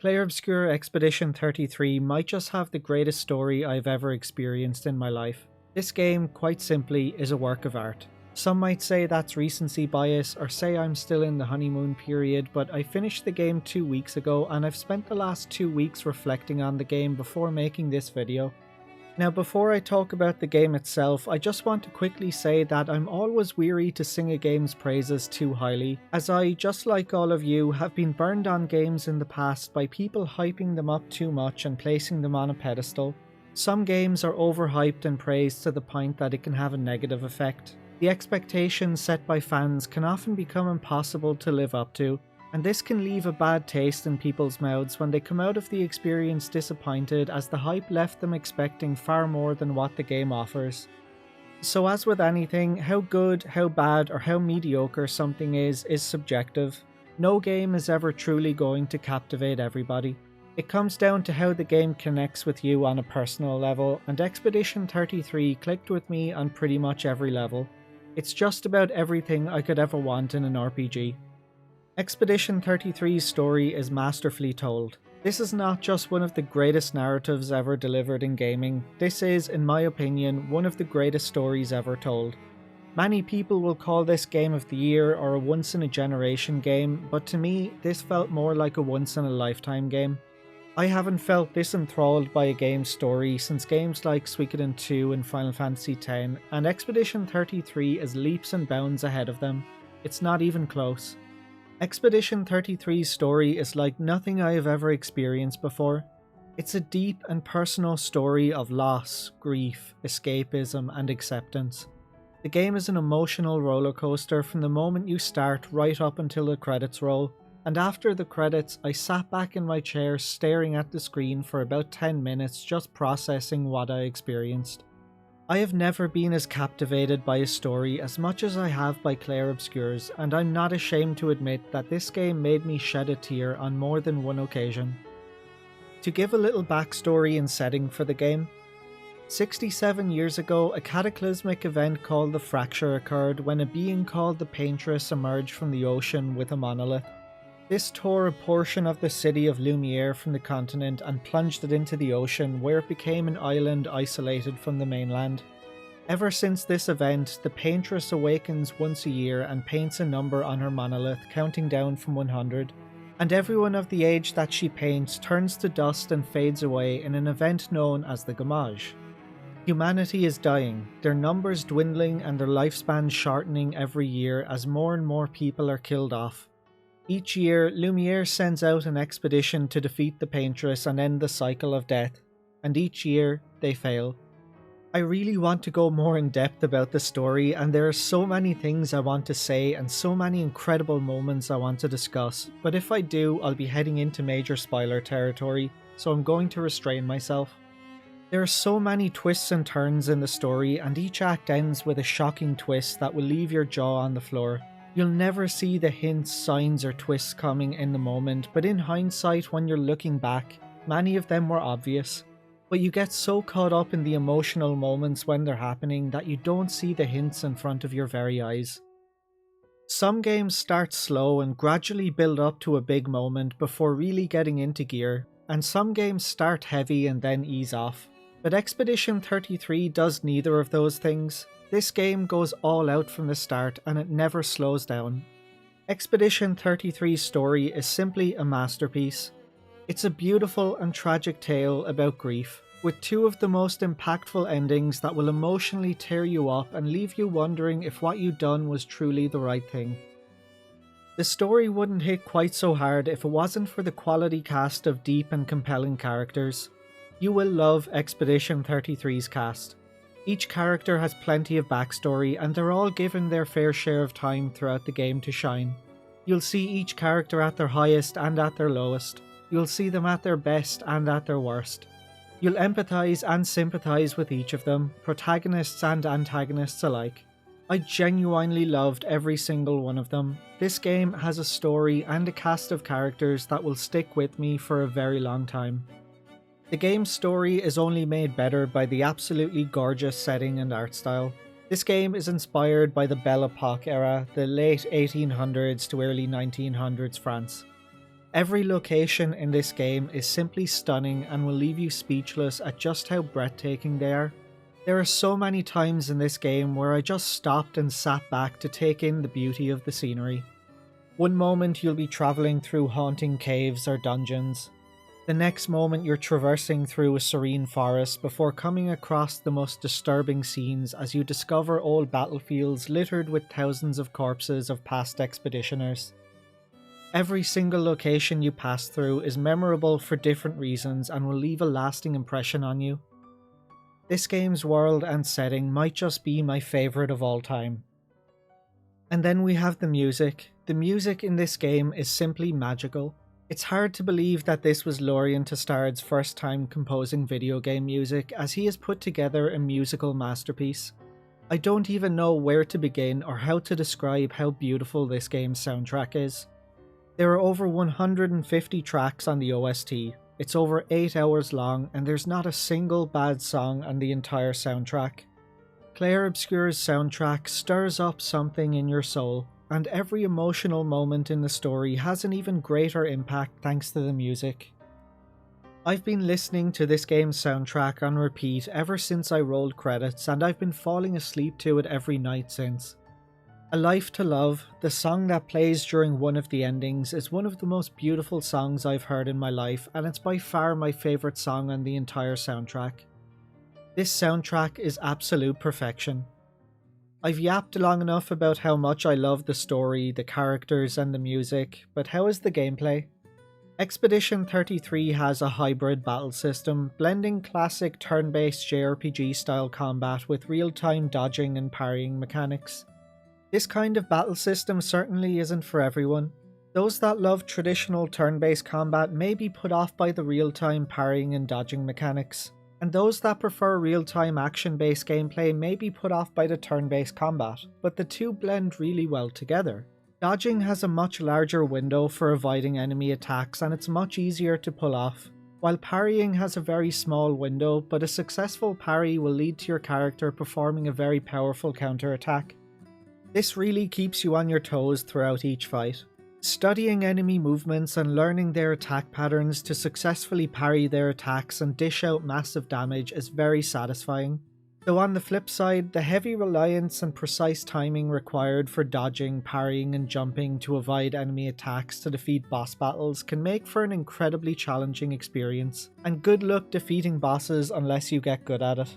Clair Obscur Expedition 33 might just have the greatest story I've ever experienced in my life. This game, quite simply, is a work of art. Some might say that's recency bias or say I'm still in the honeymoon period, but I finished the game 2 weeks ago and I've spent the last 2 weeks reflecting on the game before making this video. Now, before I talk about the game itself, I just want to quickly say that I'm always weary to sing a game's praises too highly, as I, just like all of you, have been burned on games in the past by people hyping them up too much and placing them on a pedestal. Some games are overhyped and praised to the point that it can have a negative effect. The expectations set by fans can often become impossible to live up to, and this can leave a bad taste in people's mouths when they come out of the experience disappointed, as the hype left them expecting far more than what the game offers. So as with anything, how good, how bad, or how mediocre something is subjective. No game is ever truly going to captivate everybody. It comes down to how the game connects with you on a personal level, and Expedition 33 clicked with me on pretty much every level. It's just about everything I could ever want in an RPG. Expedition 33's story is masterfully told. This is not just one of the greatest narratives ever delivered in gaming, this is, in my opinion, one of the greatest stories ever told. Many people will call this Game of the Year or a once-in-a-generation game, but to me, this felt more like a once-in-a-lifetime game. I haven't felt this enthralled by a game's story since games like Suikoden 2 and Final Fantasy X, and Expedition 33 is leaps and bounds ahead of them. It's not even close. Expedition 33's story is like nothing I have ever experienced before. It's a deep and personal story of loss, grief, escapism, and acceptance. The game is an emotional roller coaster from the moment you start right up until the credits roll, and after the credits I sat back in my chair staring at the screen for about 10 minutes just processing what I experienced. I have never been as captivated by a story as much as I have by Clair Obscur's, and I'm not ashamed to admit that this game made me shed a tear on more than one occasion. To give a little backstory and setting for the game, 67 years ago, a cataclysmic event called the Fracture occurred when a being called the Paintress emerged from the ocean with a monolith. This tore a portion of the city of Lumiere from the continent and plunged it into the ocean, where it became an island isolated from the mainland. Ever since this event, the Paintress awakens once a year and paints a number on her monolith, counting down from 100. And everyone of the age that she paints turns to dust and fades away in an event known as the Gamage. Humanity is dying, their numbers dwindling and their lifespans shortening every year as more and more people are killed off. Each year, Lumiere sends out an expedition to defeat the Paintress and end the cycle of death, and each year, they fail. I really want to go more in depth about the story, and there are so many things I want to say and so many incredible moments I want to discuss, but if I do, I'll be heading into major spoiler territory, so I'm going to restrain myself. There are so many twists and turns in the story, and each act ends with a shocking twist that will leave your jaw on the floor. You'll never see the hints, signs, or twists coming in the moment, but in hindsight, when you're looking back, many of them were obvious. But you get so caught up in the emotional moments when they're happening that you don't see the hints in front of your very eyes. Some games start slow and gradually build up to a big moment before really getting into gear, and some games start heavy and then ease off. But Expedition 33 does neither of those things. This game goes all out from the start and it never slows down. Expedition 33's story is simply a masterpiece. It's a beautiful and tragic tale about grief, with two of the most impactful endings that will emotionally tear you up and leave you wondering if what you'd done was truly the right thing. The story wouldn't hit quite so hard if it wasn't for the quality cast of deep and compelling characters. You will love Expedition 33's cast. Each character has plenty of backstory and they're all given their fair share of time throughout the game to shine. You'll see each character at their highest and at their lowest. You'll see them at their best and at their worst. You'll empathise and sympathise with each of them, protagonists and antagonists alike. I genuinely loved every single one of them. This game has a story and a cast of characters that will stick with me for a very long time. The game's story is only made better by the absolutely gorgeous setting and art style. This game is inspired by the Belle Epoque era, the late 1800s to early 1900s France. Every location in this game is simply stunning and will leave you speechless at just how breathtaking they are. There are so many times in this game where I just stopped and sat back to take in the beauty of the scenery. One moment you'll be travelling through haunting caves or dungeons. The next moment you're traversing through a serene forest before coming across the most disturbing scenes as you discover old battlefields littered with thousands of corpses of past expeditioners. Every single location you pass through is memorable for different reasons and will leave a lasting impression on you. This game's world and setting might just be my favourite of all time. And then we have the music. The music in this game is simply magical. It's hard to believe that this was Lorien Tostard's first time composing video game music, as he has put together a musical masterpiece. I don't even know where to begin or how to describe how beautiful this game's soundtrack is. There are over 150 tracks on the OST, it's over 8 hours long, and there's not a single bad song on the entire soundtrack. Clair Obscur's soundtrack stirs up something in your soul, and every emotional moment in the story has an even greater impact thanks to the music. I've been listening to this game's soundtrack on repeat ever since I rolled credits, and I've been falling asleep to it every night since. A Life to Love, the song that plays during one of the endings, is one of the most beautiful songs I've heard in my life, and it's by far my favourite song on the entire soundtrack. This soundtrack is absolute perfection. I've yapped long enough about how much I love the story, the characters and the music, but how is the gameplay? Expedition 33 has a hybrid battle system, blending classic turn-based JRPG style combat with real-time dodging and parrying mechanics. This kind of battle system certainly isn't for everyone. Those that love traditional turn-based combat may be put off by the real-time parrying and dodging mechanics, and those that prefer real-time action-based gameplay may be put off by the turn-based combat, but the two blend really well together. Dodging has a much larger window for avoiding enemy attacks and it's much easier to pull off, while parrying has a very small window, but a successful parry will lead to your character performing a very powerful counter-attack. This really keeps you on your toes throughout each fight. Studying enemy movements and learning their attack patterns to successfully parry their attacks and dish out massive damage is very satisfying. Though on the flip side, the heavy reliance and precise timing required for dodging, parrying and jumping to avoid enemy attacks to defeat boss battles can make for an incredibly challenging experience, and good luck defeating bosses unless you get good at it.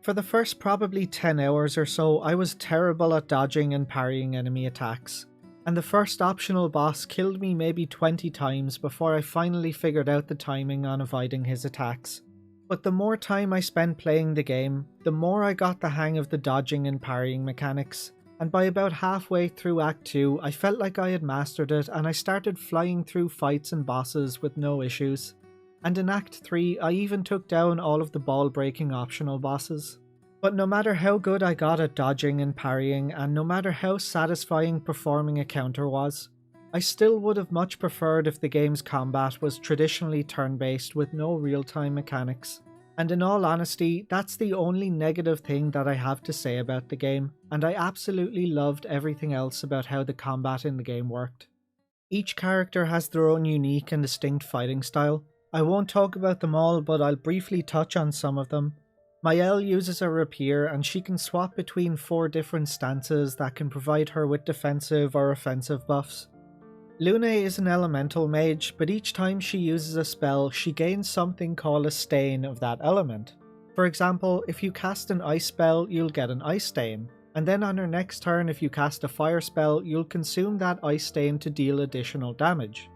For the first probably 10 hours or so, I was terrible at dodging and parrying enemy attacks, and the first optional boss killed me maybe 20 times before I finally figured out the timing on avoiding his attacks. But the more time I spent playing the game, the more I got the hang of the dodging and parrying mechanics, and by about halfway through Act 2 I felt like I had mastered it and I started flying through fights and bosses with no issues. And in Act 3 I even took down all of the ball-breaking optional bosses. But no matter how good I got at dodging and parrying, and no matter how satisfying performing a counter was, I still would have much preferred if the game's combat was traditionally turn-based with no real-time mechanics. And in all honesty, that's the only negative thing that I have to say about the game, and I absolutely loved everything else about how the combat in the game worked. Each character has their own unique and distinct fighting style. I won't talk about them all, but I'll briefly touch on some of them. Maëlle uses a rapier and she can swap between 4 different stances that can provide her with defensive or offensive buffs. Lune is an elemental mage, but each time she uses a spell, she gains something called a stain of that element. For example, if you cast an ice spell, you'll get an ice stain, and then on her next turn if you cast a fire spell, you'll consume that ice stain to deal additional damage.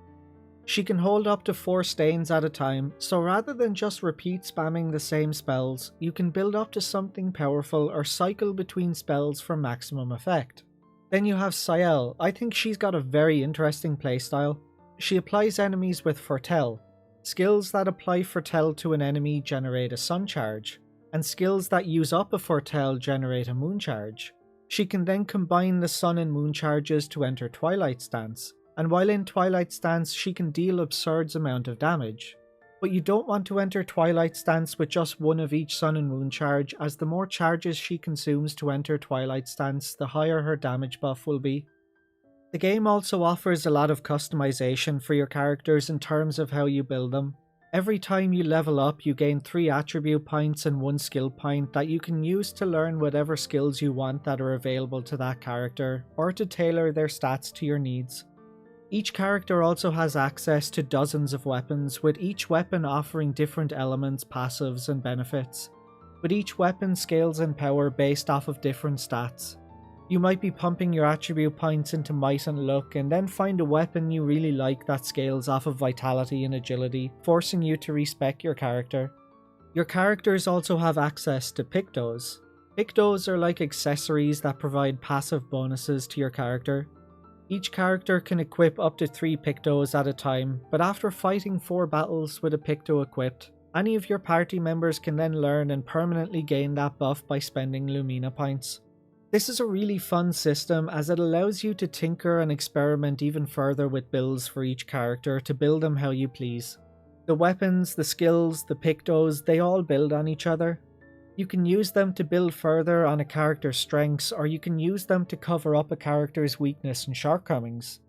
She can hold up to 4 stains at a time, so rather than just repeat spamming the same spells, you can build up to something powerful or cycle between spells for maximum effect. Then you have Saelle. I think she's got a very interesting playstyle. She applies enemies with Foretell. Skills that apply Foretell to an enemy generate a Sun charge, and skills that use up a Foretell generate a Moon charge. She can then combine the Sun and Moon charges to enter Twilight Stance, and while in Twilight Stance she can deal absurd amount of damage. But you don't want to enter Twilight Stance with just one of each Sun and Moon charge, as the more charges she consumes to enter Twilight Stance, the higher her damage buff will be. The game also offers a lot of customization for your characters in terms of how you build them. Every time you level up, you gain 3 attribute points and 1 skill point that you can use to learn whatever skills you want that are available to that character, or to tailor their stats to your needs. Each character also has access to dozens of weapons, with each weapon offering different elements, passives, and benefits. But each weapon scales in power based off of different stats. You might be pumping your attribute points into might and luck, and then find a weapon you really like that scales off of vitality and agility, forcing you to respec your character. Your characters also have access to pictos. Pictos are like accessories that provide passive bonuses to your character. Each character can equip up to 3 pictos at a time, but after fighting 4 battles with a picto equipped, any of your party members can then learn and permanently gain that buff by spending Lumina points. This is a really fun system as it allows you to tinker and experiment even further with builds for each character to build them how you please. The weapons, the skills, the pictos, they all build on each other. You can use them to build further on a character's strengths, or you can use them to cover up a character's weakness and shortcomings.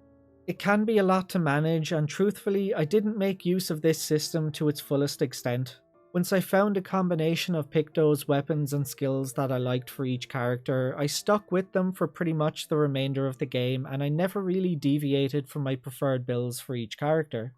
It can be a lot to manage, and truthfully, I didn't make use of this system to its fullest extent. Once I found a combination of pictos, weapons, and skills that I liked for each character, I stuck with them for pretty much the remainder of the game, and I never really deviated from my preferred builds for each character.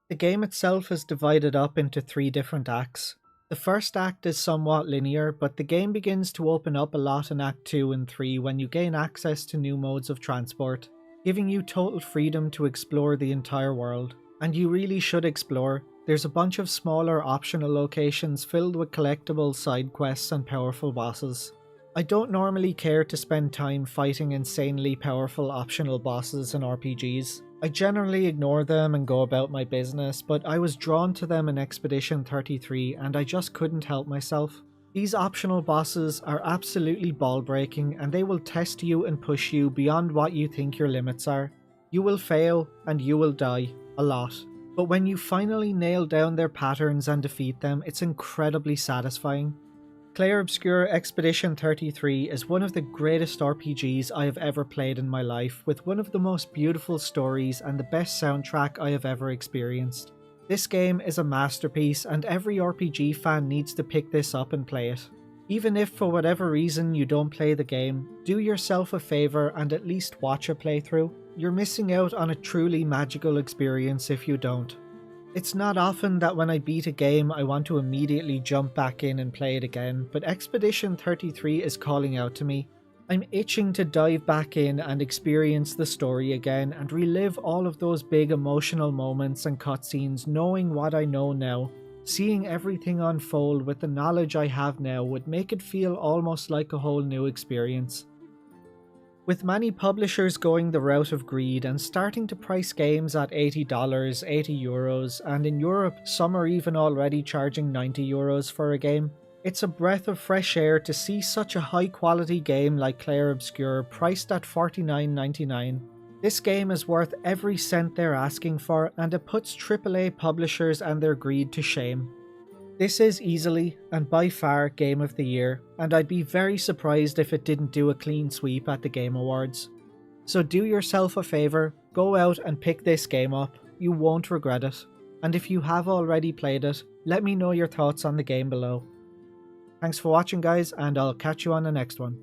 The game itself is divided up into 3 different acts. The first act is somewhat linear, but the game begins to open up a lot in Act 2 and 3 when you gain access to new modes of transport, giving you total freedom to explore the entire world. And you really should explore. There's a bunch of smaller optional locations filled with collectible side quests and powerful bosses. I don't normally care to spend time fighting insanely powerful optional bosses in RPGs. I generally ignore them and go about my business, but I was drawn to them in Expedition 33 and I just couldn't help myself. These optional bosses are absolutely ball-breaking, and they will test you and push you beyond what you think your limits are. You will fail and you will die, a lot. But when you finally nail down their patterns and defeat them, it's incredibly satisfying. Clair Obscur Expedition 33 is one of the greatest RPGs I have ever played in my life, with one of the most beautiful stories and the best soundtrack I have ever experienced. This game is a masterpiece, and every RPG fan needs to pick this up and play it. Even if for whatever reason you don't play the game, do yourself a favour and at least watch a playthrough. You're missing out on a truly magical experience if you don't. It's not often that when I beat a game I want to immediately jump back in and play it again, but Expedition 33 is calling out to me. I'm itching to dive back in and experience the story again and relive all of those big emotional moments and cutscenes, knowing what I know now. Seeing everything unfold with the knowledge I have now would make it feel almost like a whole new experience. With many publishers going the route of greed and starting to price games at $80, €80, and in Europe some are even already charging €90 for a game, it's a breath of fresh air to see such a high quality game like Clair Obscur priced at $49.99. This game is worth every cent they're asking for, and it puts AAA publishers and their greed to shame. This is easily and by far Game of the Year, and I'd be very surprised if it didn't do a clean sweep at the Game Awards. So do yourself a favour, go out and pick this game up, you won't regret it. And if you have already played it, let me know your thoughts on the game below. Thanks for watching guys, and I'll catch you on the next one.